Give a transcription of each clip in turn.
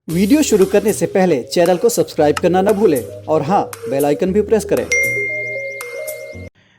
Video शुरू करने से पहले चैनल को सब्सक्राइब करना न भूलें और हाँ, बेल आइकन भी प्रेस करें।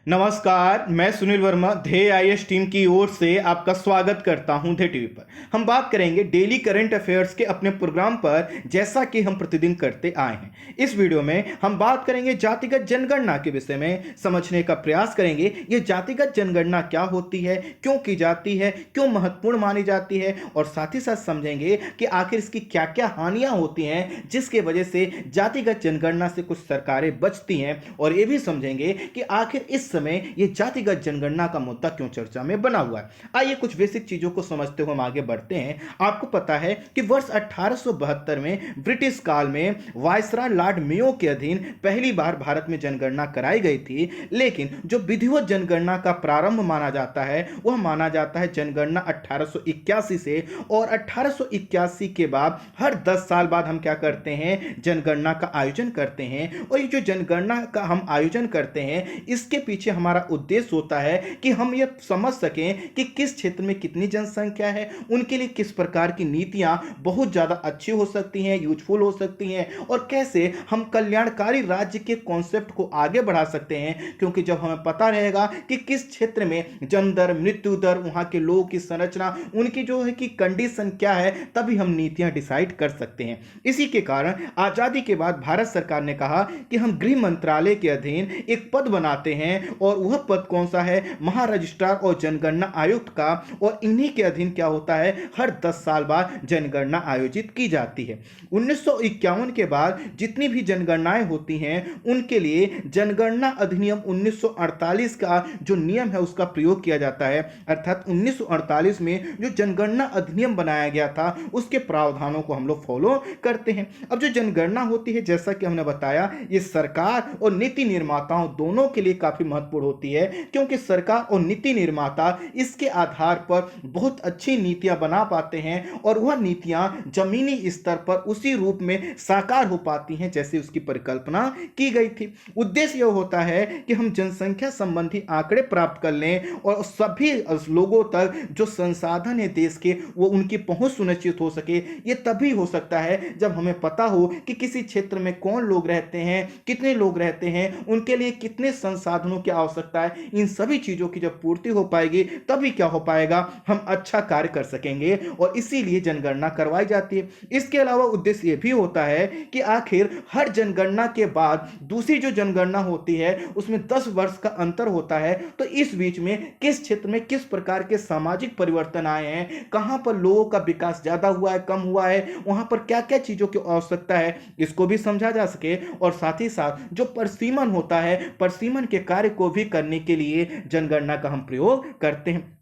नमस्कार, मैं सुनील वर्मा ध्येय आईएएस टीम की ओर से आपका स्वागत करता हूं ध्येय टीवी पर। हम बात करेंगे डेली करंट अफेयर्स के अपने प्रोग्राम पर, जैसा कि हम प्रतिदिन करते आए हैं। इस वीडियो में हम बात करेंगे जातिगत जनगणना के विषय में, समझने का प्रयास करेंगे ये जातिगत जनगणना क्या होती है, क्यों की जाती है, क्यों महत्वपूर्ण मानी जाती है, और साथ ही साथ समझेंगे कि आखिर इसकी क्या क्या हानियां होती हैं जिसके वजह से जातिगत जनगणना से कुछ सरकारें बचती हैं, और ये भी समझेंगे कि आखिर इस समय यह जातिगत जनगणना का मुद्दा क्यों चर्चा में बना हुआ है। आइए कुछ बेसिक चीजों को समझते हुए हम आगे बढ़ते हैं। आपको पता है कि वर्ष 1872 में ब्रिटिश काल में वायसराय लॉर्ड मेयो के अधीन पहली बार भारत में जनगणना कराई गई थी, लेकिन जो विधिवत जनगणना का प्रारंभ माना जाता है वह माना जाता है जनगणना 1881 से, और 1881 के बाद हर 10 साल बाद हम क्या करते हैं, जनगणना का आयोजन करते हैं। और ये जो जनगणना का हम आयोजन करते हैं इसके पीछे हमारा उद्देश्य होता है कि हम ये समझ सकें कि किस क्षेत्र में कितनी जनसंख्या है, उनके लिए किस प्रकार की नीतियां बहुत ज्यादा अच्छी हो सकती हैं, यूजफुल हो सकती हैं, और कैसे हम कल्याणकारी राज्य के कॉन्सेप्ट को आगे बढ़ा सकते हैं। क्योंकि जब हमें पता रहेगा कि किस क्षेत्र में जन्म दर, मृत्यु दर, वहां के लोगों की संरचना, उनकी जो है कि कंडीशन क्या है, तभी हम नीतियां डिसाइड कर सकते हैं। इसी के कारण आजादी के बाद भारत सरकार ने कहा कि हम गृह मंत्रालय के अधीन एक पद बनाते हैं, और वह पद कौन सा है, महारजिस्ट्रार और जनगणना आयुक्त का। और इन्हीं के अधीन क्या होता है, हर 10 साल बाद जनगणना आयोजित की जाती है। 1951 के बाद जितनी भी जनगणनाएं होती हैं उनके लिए जनगणना अधिनियम 1948 का जो नियम है उसका प्रयोग किया जाता है। अर्थात 1948 में जो जनगणना अधिनियम बनाया गया था उसके प्रावधानों को हम लोग फॉलो करते हैं। अब जो जनगणना होती है, जैसा कि हमने बताया, ये सरकार और नीति निर्माताओं दोनों के लिए काफी महत्वपूर्ण होती है, क्योंकि सरकार और नीति निर्माता इसके आधार पर बहुत अच्छी नीतियां बना पाते हैं, और वह नीतियां जमीनी स्तर पर उसी रूप में साकार हो पाती हैं जैसे उसकी परिकल्पना की गई थी। उद्देश्य यह होता है कि हम जनसंख्या संबंधी आंकड़े प्राप्त कर लें, और सभी लोगों तक जो संसाधन है देश के, वो उनकी पहुंच सुनिश्चित हो सके। ये तभी हो सकता है जब हमें पता हो कि किसी क्षेत्र में कौन लोग रहते हैं, कितने लोग रहते हैं, उनके लिए कितने संसाधनों की आवश्यकता है। इन सभी चीजों की जब पूर्ति हो पाएगी तभी क्या हो पाएगा, हम अच्छा कार्य कर सकेंगे, और इसीलिए जनगणना करवाई जाती है। इसके अलावा उद्देश्य यह भी होता है कि आखिर हर जनगणना के बाद दूसरी जो जनगणना होती है उसमें 10 वर्ष का अंतर होता है, तो इस बीच में किस क्षेत्र में किस प्रकार के सामाजिक परिवर्तन आए हैं, कहां पर लोगों का विकास ज्यादा हुआ है, कम हुआ है, वहां पर क्या क्या चीजों की आवश्यकता है, इसको भी समझा जा सके। और साथ ही साथ जो परिसीमन होता है, परिसीमन के कार्य को भी करने के लिए जनगणना का हम प्रयोग करते हैं।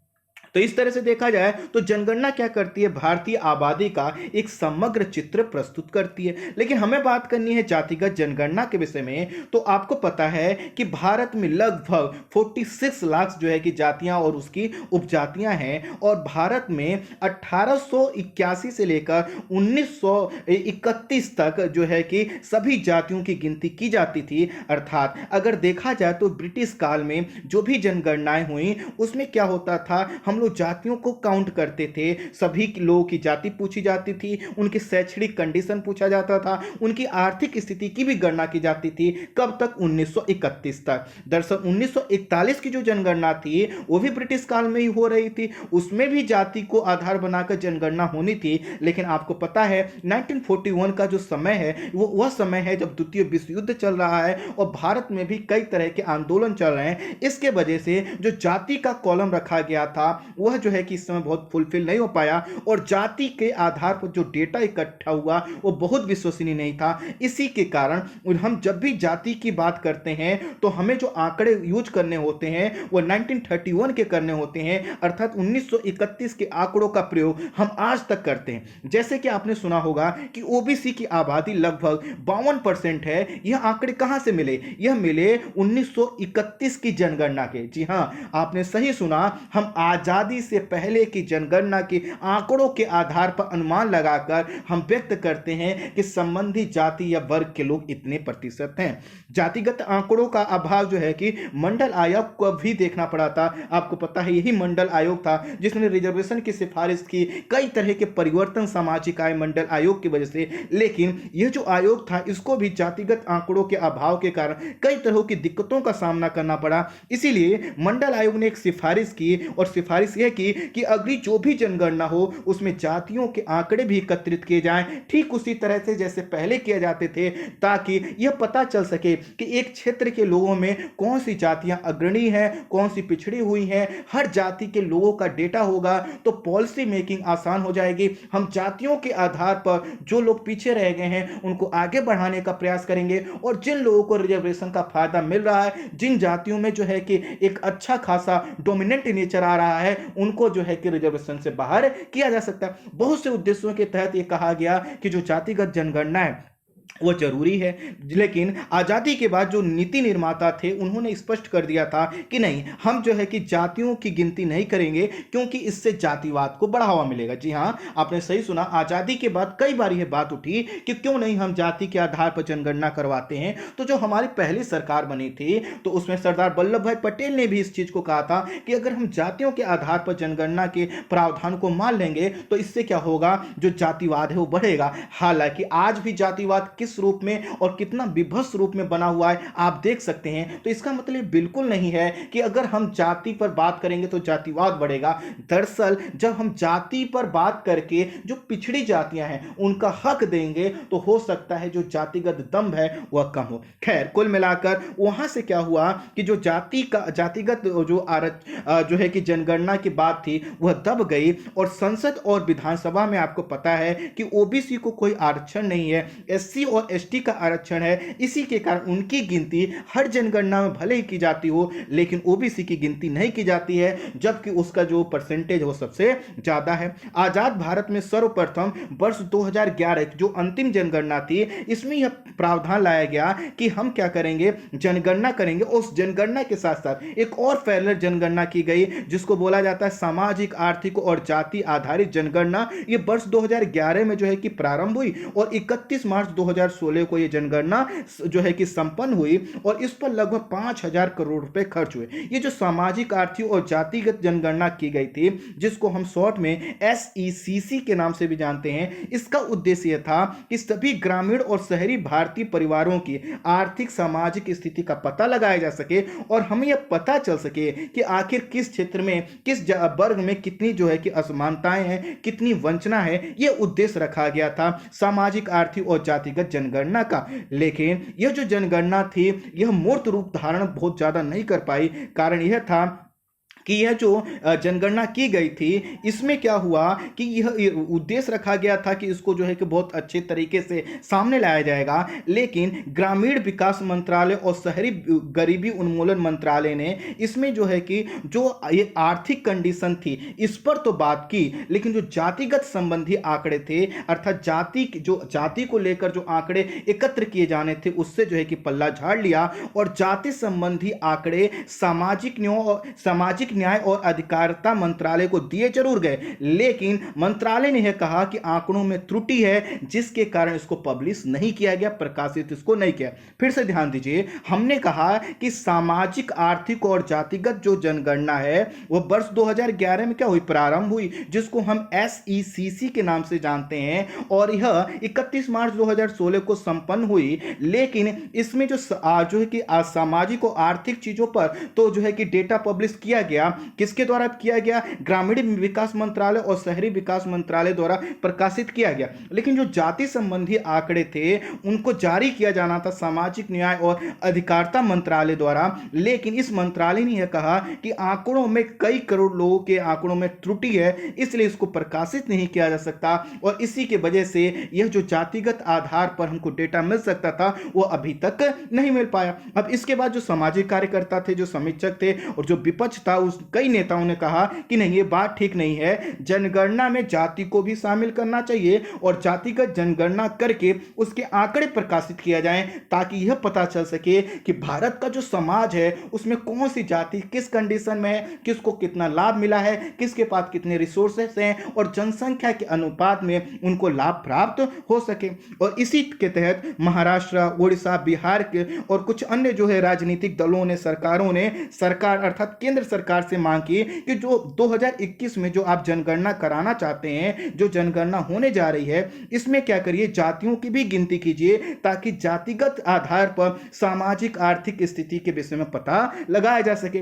तो इस तरह से देखा जाए तो जनगणना क्या करती है, भारतीय आबादी का एक समग्र चित्र प्रस्तुत करती है। लेकिन हमें बात करनी है जातिगत जनगणना के विषय में। तो आपको पता है कि भारत में लगभग 46 लाख जो है कि जातियां और उसकी उपजातियां हैं, और भारत में 1881 से लेकर 1931 तक जो है कि सभी जातियों की गिनती की जाती थी। अर्थात अगर देखा जाए तो ब्रिटिश काल में जो भी जनगणनाएं हुई उसमें क्या होता था, हम लोग जातियों को काउंट करते थे, सभी लोगों की जाति पूछी जाती थी, उनकी शैक्षणिक कंडीशन पूछा जाता था, उनकी आर्थिक स्थिति की भी गणना की जाती थी। कब तक, 1931 तक। दरअसल 1941 की जो जनगणना थी वो भी ब्रिटिश काल में ही हो रही थी, उसमें भी जाति को आधार बनाकर जनगणना होनी थी। लेकिन आपको पता है 1941 का जो समय है वो वह समय है जब द्वितीय विश्व युद्ध चल रहा है, और भारत में भी कई तरह के आंदोलन चल रहे हैं। इसके वजह से जो जाति का कॉलम रखा गया था वह जो है कि इस समय बहुत फुलफिल नहीं हो पाया, और जाति के आधार पर जो डेटा इकट्ठा हुआ वो बहुत विश्वसनीय नहीं था। इसी के कारण हम जब भी जाति की बात करते हैं तो हमें जो आंकड़े यूज करने होते हैं वो 1931 के करने होते हैं, अर्थात 1931 के आंकड़ों का प्रयोग हम आज तक करते हैं। जैसे कि आपने सुना होगा कि ओबीसी की आबादी लगभग 52% है। यह आंकड़े कहां से मिले, यह मिले 1931 की जनगणना के। जी हां, आपने सही सुना, हम आजाद आज़ादी से पहले की जनगणना के आंकड़ों के आधार पर अनुमान लगाकर हम व्यक्त करते हैं कि संबंधित जाति या वर्ग के लोग इतने प्रतिशत हैं। जातिगत आंकड़ों का अभाव जो है कि मंडल आयोग को भी देखना पड़ा था। आपको पता है यही मंडल आयोग था जिसने रिजर्वेशन की सिफारिश की, कई तरह के परिवर्तन सामाजिक आए मंडल आयोग की वजह से, लेकिन यह जो आयोग था इसको भी जातिगत आंकड़ों के अभाव के कारण कई तरह की दिक्कतों का सामना करना पड़ा। इसीलिए मंडल आयोग ने एक सिफारिश की और सिफारिश यह की कि अगली जो भी जनगणना हो उसमें जातियों के आंकड़े भी एकत्रित किए जाएं, ठीक उसी तरह से जैसे पहले किए जाते थे, ताकि यह पता चल सके कि एक क्षेत्र के लोगों में कौन सी जातियां अग्रणी हैं, कौन सी पिछड़ी हुई हैं। हर जाति के लोगों का डेटा होगा तो पॉलिसी मेकिंग आसान हो जाएगी। हम जातियों के आधार पर जो लोग पीछे रह गए हैं उनको आगे बढ़ाने का प्रयास करेंगे और जिन लोगों को रिजर्वेशन का फायदा मिल रहा है, जिन जातियों में जो है कि एक अच्छा खासा डोमिनेंट नेचर आ रहा है, उनको जो है कि रिजर्वेशन से बाहर किया जा सकता है। बहुत से उद्देश्यों के तहत यह कहा गया कि जो जातिगत जनगणना है वो जरूरी है, लेकिन आजादी के बाद जो नीति निर्माता थे उन्होंने स्पष्ट कर दिया था कि नहीं, हम जो है कि जातियों की गिनती नहीं करेंगे क्योंकि इससे जातिवाद को बढ़ावा मिलेगा। जी हां, आपने सही सुना। आजादी के बाद कई बार यह बात उठी कि क्यों नहीं हम जाति के आधार पर जनगणना करवाते हैं। तो जो हमारी पहली सरकार बनी थी तो उसमें सरदार वल्लभ भाई पटेल ने भी इस चीज को कहा था कि अगर हम जातियों के आधार पर जनगणना के प्रावधान को मान लेंगे तो इससे क्या होगा, जो जातिवाद है वो बढ़ेगा। हालांकि आज भी जातिवाद किस रूप में और कितना विभत्स रूप में बना हुआ है आप देख सकते हैं। तो इसका मतलब बिल्कुल नहीं है कि अगर हम जाति पर बात करेंगे तो जातिवाद बढ़ेगा। दरअसल जब हम जाति पर बात करके जो पिछड़ी जातियां हैं उनका हक देंगे तो हो सकता है जो जातिगत दंभ है वह कम हो। खैर, कुल मिलाकर वहां से क्या हुआ कि जो जातिगत जो है कि जनगणना की बात थी वह दब गई और संसद और विधानसभा में आपको पता है कि ओबीसी को कोई आरक्षण नहीं है, एससी और एसटी का आरक्षण है। इसी के कारण उनकी गिनती हर जनगणना में भले ही की जाती हो लेकिन ओबीसी की गिनती नहीं की जाती है, जबकि उसका जो परसेंटेज वो सबसे ज्यादा है। आजाद भारत में सर्वप्रथम वर्ष 2011 जो अंतिम जनगणना थी इसमें यह प्रावधान लाया गया कि हम क्या करेंगे, जनगणना करेंगे। उस जनगणना के साथ साथ एक और पैरेलल जनगणना की गई जिसको बोला जाता है सामाजिक, आर्थिक और जाति आधारित जनगणना। यह वर्ष 2011 में जो है कि प्रारंभ हुई और 31 मार्च 2016 को यह जनगणना जो है कि संपन्न हुई और इस पर लगभग 5,000 करोड़ रुपए खर्च हुए। ये जो सामाजिक, आर्थिक और जातिगत जनगणना की गई थी जिसको हम शॉर्ट में SECC के नाम से भी जानते हैं, इसका उद्देश्य यह था कि सभी ग्रामीण और शहरी भारतीय परिवारों की आर्थिक सामाजिक स्थिति का पता लगाया जा सके और हमें यह पता चल सके कि आखिर किस क्षेत्र में, किस वर्ग में कितनी जो है कि असमानताएं हैं, कितनी वंचना है। यह उद्देश्य रखा गया था सामाजिक, आर्थिक और जातिगत जनगणना का। लेकिन यह जो जनगणना थी यह मूर्त रूप धारण बहुत ज्यादा नहीं कर पाई। कारण यह था कि यह जो जनगणना की गई थी इसमें क्या हुआ कि यह उद्देश्य रखा गया था कि इसको जो है कि बहुत अच्छे तरीके से सामने लाया जाएगा, लेकिन ग्रामीण विकास मंत्रालय और शहरी गरीबी उन्मूलन मंत्रालय ने इसमें जो है कि जो ये आर्थिक कंडीशन थी इस पर तो बात की, लेकिन जो जातिगत संबंधी आंकड़े थे अर्थात जाति को लेकर जो आंकड़े एकत्र किए जाने थे उससे जो है कि पल्ला झाड़ लिया और जाति संबंधी आंकड़े सामाजिक न्याय और अधिकारिता मंत्रालय को दिए जरूर गए, लेकिन मंत्रालय ने यह कहा कि आंकड़ों में त्रुटि है जिसके कारण इसको पब्लिश नहीं किया गया, प्रकाशित इसको नहीं किया। फिर से ध्यान दीजिए, हमने कहा कि सामाजिक, आर्थिक और जातिगत जो जनगणना है वह वर्ष 2011 में क्या हुई, प्रारंभ हुई, जिसको हम SECC के नाम से जानते हैं और यह 31 मार्च 2016 को संपन्न हुई। लेकिन इसमें जो है कि सामाजिक और आर्थिक चीजों पर तो जो है कि डेटा पब्लिश किया गया, किसके द्वारा किया गया, ग्रामीण विकास मंत्रालय और शहरी विकास मंत्रालय द्वारा प्रकाशित किया गया। लेकिन जो जाति संबंधी आंकड़े थे उनको जारी किया जाना था सामाजिक न्याय और अधिकारिता मंत्रालय द्वारा, लेकिन इस मंत्रालय ने यह कहा कि आंकड़ों में कई करोड़ लोगों के आंकड़ों में त्रुटि है, इसलिए इसको प्रकाशित नहीं किया जा सकता और इसी की वजह से यह जो जातिगत आधार पर हमको डेटा मिल सकता था वो अभी तक नहीं मिल पाया। अब इसके बाद जो सामाजिक कार्यकर्ता थे, जो समीक्षक थे और जो विपक्ष था कई नेताओं ने कहा कि नहीं, ये बात ठीक नहीं है, जनगणना में जाति को भी शामिल करना चाहिए और जातिगत जनगणना करके उसके आंकड़े प्रकाशित किया जाए ताकि यह पता चल सके कि भारत का जो समाज है उसमें कौन सी जाति किस कंडीशन में है, किसको कितना लाभ मिला है, किसके पास कितने रिसोर्सेस हैं और जनसंख्या के अनुपात में उनको लाभ प्राप्त हो सके। और इसी के तहत महाराष्ट्र, उड़ीसा, बिहार के और कुछ अन्य जो है राजनीतिक दलों ने, सरकारों ने सरकार अर्थात केंद्र सरकार से मांग की कि जो 2021 में जो आप जनगणना कराना चाहते हैं, जो जनगणना होने जा रही है, इसमें क्या करिए, जातियों की भी गिनती कीजिए ताकि जातिगत आधार पर सामाजिक आर्थिक स्थिति के विषय में पता लगाया जा सके।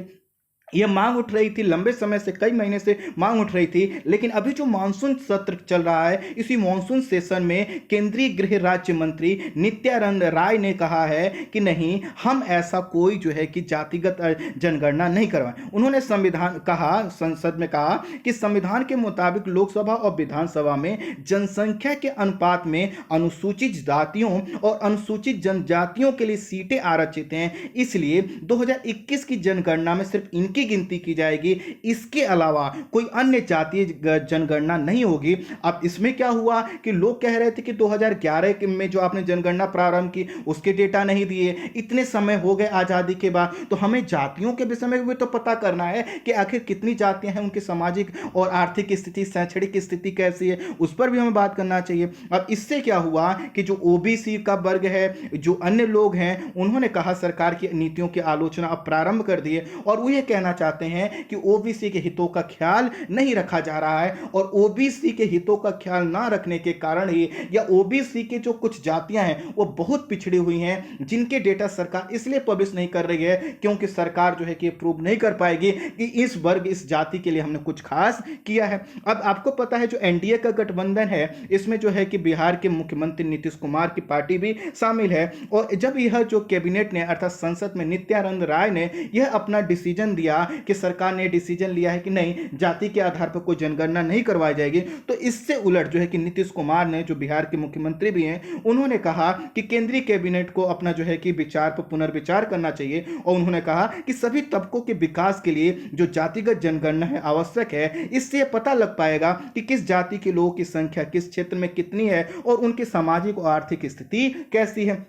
यह मांग उठ रही थी, लंबे समय से, कई महीने से मांग उठ रही थी, लेकिन अभी जो मानसून सत्र चल रहा है, इसी मानसून सेशन में केंद्रीय गृह राज्य मंत्री नित्यानंद राय ने कहा है कि नहीं, हम ऐसा कोई जो है कि जातिगत जनगणना नहीं करवाएं। उन्होंने संसद में कहा कि संविधान के मुताबिक लोकसभा और विधानसभा में जनसंख्या के अनुपात में अनुसूचित जातियों और अनुसूचित जनजातियों के लिए सीटें आरक्षित हैं, इसलिए 2021 की जनगणना में सिर्फ इनकी गिनती की जाएगी, इसके अलावा कोई अन्य जातीय जनगणना नहीं होगी। अब इसमें क्या हुआ कि लोग कह रहे थे कि 2011 में जो आपने जनगणना प्रारंभ की उसके डेटा नहीं दिए, इतने समय हो गए आजादी के बाद, तो हमें जातियों के विषय में भी तो पता करना है कि आखिर कितनी जातियां हैं, उनकी सामाजिक और आर्थिक स्थिति, शैक्षणिक स्थिति कैसी है, उस पर भी हमें बात करना चाहिए। अब इससे क्या हुआ कि जो ओबीसी का वर्ग है, जो अन्य लोग हैं, उन्होंने कहा सरकार की नीतियों की आलोचना अब प्रारंभ कर दी है और वो ये कहना चाहते हैं कि ओबीसी के हितों का ख्याल नहीं रखा जा रहा है और ओबीसी के हितों का ख्याल ना रखने के कारण ही, या ओबीसी के जो कुछ जातियां हैं वो बहुत पिछड़ी हुई हैं, जिनके डेटा सरकार इसलिए पब्लिश नहीं कर रही है क्योंकि सरकार जो है कि प्रूव नहीं कर पाएगी कि इस वर्ग, इस जाति के लिए हमने कुछ खास किया है। अब आपको पता है जो एनडीए का गठबंधन है, इसमें जो है कि बिहार के मुख्यमंत्री नीतीश कुमार की पार्टी भी शामिल है और जब यह जो कैबिनेट ने अर्थात संसद में नित्यानंद राय ने यह अपना डिसीजन दिया कि सरकार ने डिसीजन लिया है कि नहीं, जाति के आधार पर कोई जनगणना नहीं करवाई जाएगी, तो इससे उलट जो है कि नीतीश कुमार ने, जो बिहार के मुख्यमंत्री भी हैं, उन्होंने कहा कि केंद्रीय कैबिनेट को अपना जो है कि विचार पर पुनर्विचार करना चाहिए और उन्होंने कहा कि सभी तबकों के विकास के लिए जो जातिगत जनगणना है आवश्यक है। इससे पता लग पाएगा कि किस जाति के लोगों की संख्या किस क्षेत्र में कितनी है और उनकी सामाजिक और आर्थिक स्थिति कैसी है।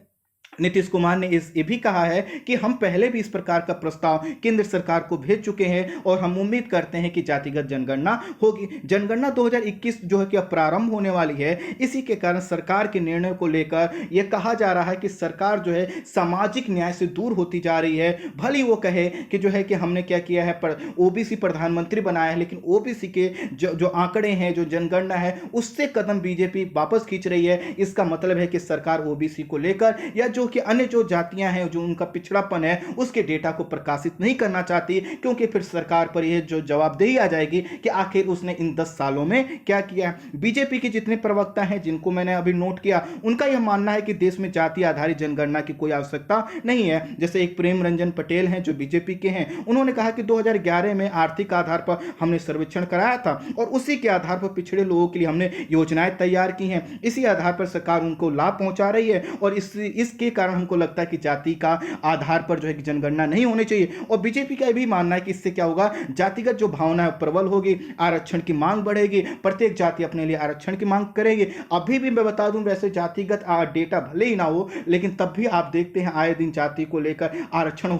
नीतीश कुमार ने ये भी कहा है कि हम पहले भी इस प्रकार का प्रस्ताव केंद्र सरकार को भेज चुके हैं और हम उम्मीद करते हैं कि जातिगत जनगणना होगी। जनगणना 2021 जो है कि अब प्रारंभ होने वाली है, इसी के कारण सरकार के निर्णय को लेकर यह कहा जा रहा है कि सरकार जो है सामाजिक न्याय से दूर होती जा रही है। भले वो कहे कि जो है कि हमने क्या किया है, ओबीसी प्रधानमंत्री बनाया है, लेकिन ओबीसी के जो आंकड़े हैं, जो जनगणना है, उससे कदम बीजेपी वापस खींच रही है। इसका मतलब है कि सरकार ओबीसी को लेकर या जो कि अन्य जो जातियां हैं, जो उनका पिछड़ापन है, उसके डेटा को प्रकाशित नहीं करना चाहती, क्योंकि फिर सरकार पर यह जो जवाबदेही आ जाएगी कि आखिर उसने इन 10 सालों में क्या किया। बीजेपी के जितने प्रवक्ता हैं, जिनको मैंने अभी नोट किया, उनका यह मानना है कि देश में जाति आधारित जनगणना की कोई आवश्यकता नहीं है। जैसे एक प्रेम रंजन पटेल हैं जो बीजेपी के हैं, उन्होंने कहा कि 2011 में आर्थिक आधार पर हमने सर्वेक्षण कराया था और उसी के आधार पर पिछड़े लोगों के लिए हमने योजनाएं तैयार की हैं। इसी आधार पर सरकार उनको लाभ पहुंचा रही है और इसके कारण हमको लगता है कि जाति का आधार पर जो है कि जनगणना नहीं होनी चाहिए। और बीजेपी का यह भी मानना है कि इससे क्या होगा, जातिगत जो भावना है प्रबल होगी, आरक्षण की मांग बढ़ेगी, प्रत्येक जाति अपने लिए आरक्षण की मांग करेगी। अभी भी मैं बता दूं, वैसे जातिगत डेटा भले ही ना हो, लेकिन तब भी आप देखते हैं आए दिन जाति को लेकर आरक्षण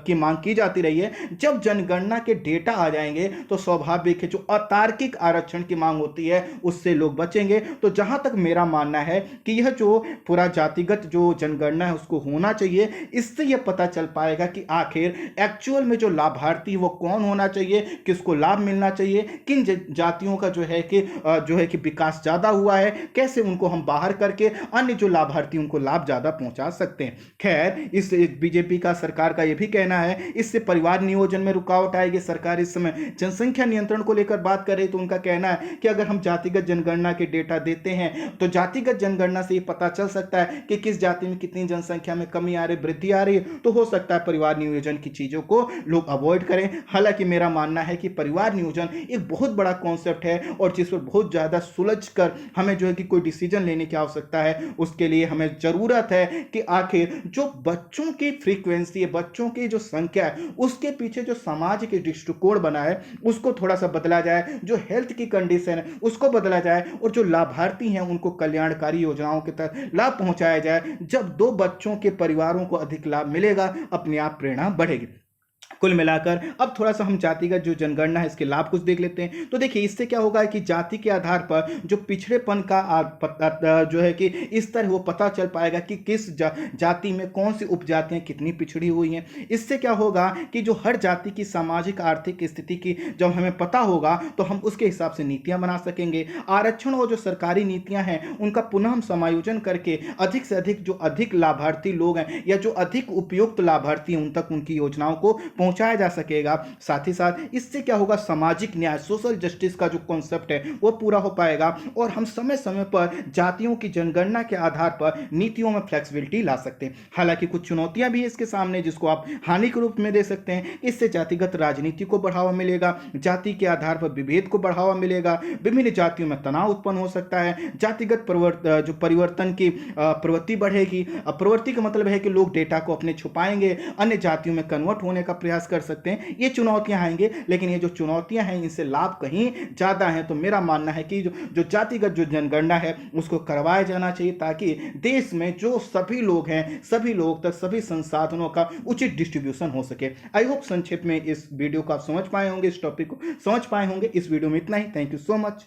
की मांग की जाती रही है। जब जनगणना के डेटा आ जाएंगे तो स्वाभाविक है जो अतार्किक आरक्षण की मांग होती है उससे लोग बचेंगे। तो जहां तक मेरा मानना है कि यह जो पूरा जातिगत जो जनगणना है उसको होना चाहिए, इससे यह पता चल पाएगा कि आखिर एक्चुअल में जो लाभार्थी वो कौन होना चाहिए, किसको लाभ मिलना चाहिए, किन जातियों का जो है कि विकास ज्यादा हुआ है, कैसे उनको हम बाहर करके अन्य जो लाभार्थी उनको लाभ ज्यादा पहुंचा सकते हैं। खैर, इस बीजेपी का, सरकार का यह भी कहना है इससे परिवार नियोजन में रुकावट आएगी। सरकार इस समय जनसंख्या नियंत्रण को लेकर बात कर रही है, तो उनका कहना है कि अगर हम जातिगत जनगणना के डेटा देते हैं तो जातिगत जनगणना से ये पता चल सकता है कि किस जाति में कितनी जनसंख्या में कमी आ रही, वृद्धि आ रही है, तो हो सकता है परिवार नियोजन की चीज़ों को लोग अवॉइड करें। हालांकि मेरा मानना है कि परिवार नियोजन एक बहुत बड़ा कॉन्सेप्ट है और जिस पर बहुत ज़्यादा सुलझ कर हमें जो है कि कोई डिसीजन लेने की आवश्यकता है। उसके लिए हमें ज़रूरत है कि आखिर जो बच्चों की फ्रीक्वेंसी है, बच्चों की जो संख्या है, उसके पीछे जो समाज के दृष्टिकोण बना है उसको थोड़ा सा बदला जाए, जो हेल्थ की कंडीशन है उसको बदला जाए और जो लाभार्थी हैं उनको कल्याणकारी योजनाओं के तहत लाभ पहुंचाया जाए। जब 2 बच्चों के परिवारों को अधिक लाभ मिलेगा, अपने आप प्रेरणा बढ़ेगी। कुल मिलाकर अब थोड़ा सा हम जातिगत जो जनगणना है इसके लाभ कुछ देख लेते हैं। तो देखिए इससे क्या होगा कि जाति के आधार पर जो पिछड़ेपन का जो है कि इस तरह वो पता चल पाएगा कि किस जाति में कौन सी उपजातियां कितनी पिछड़ी हुई हैं। इससे क्या होगा कि जो हर जाति की सामाजिक आर्थिक स्थिति की जब हमें पता होगा तो हम उसके हिसाब से नीतियां बना सकेंगे। आरक्षण और जो सरकारी नीतियां हैं उनका पुनः हम समायोजन करके अधिक से अधिक जो अधिक लाभार्थी लोग हैं या जो अधिक उपयुक्त लाभार्थी हैं उन तक उनकी योजनाओं को पहुंचाया जा सकेगा। साथ ही साथ इससे क्या होगा, सामाजिक न्याय, सोशल जस्टिस का जो कॉन्सेप्ट है वो पूरा हो पाएगा और हम समय समय पर जातियों की जनगणना के आधार पर नीतियों में फ्लेक्सिबिलिटी ला सकते हैं। हालांकि कुछ चुनौतियां भी इसके सामने जिसको आप हानि के रूप में दे सकते हैं। इससे जातिगत राजनीति को बढ़ावा मिलेगा, जाति के आधार पर विभेद को बढ़ावा मिलेगा, विभिन्न जातियों में तनाव उत्पन्न हो सकता है, जातिगत जो परिवर्तन की प्रवृत्ति बढ़ेगी। प्रवृत्ति का मतलब है कि लोग डेटा को अपने छुपाएंगे, अन्य जातियों में कन्वर्ट होने का प्रयास कर सकते हैं। ये चुनौतियां आएंगे, लेकिन ये जो चुनौतियां हैं इनसे लाभ कहीं ज्यादा हैं। तो मेरा मानना है कि जो जातिगत जो जनगणना है उसको करवाया जाना चाहिए ताकि देश में जो सभी लोग हैं सभी लोग तक सभी संसाधनों का उचित डिस्ट्रीब्यूशन हो सके। आई होप संक्षेप में इस वीडियो को आप समझ पाए होंगे, इस टॉपिक को समझ पाए होंगे। इस वीडियो में इतना ही। Thank you so much.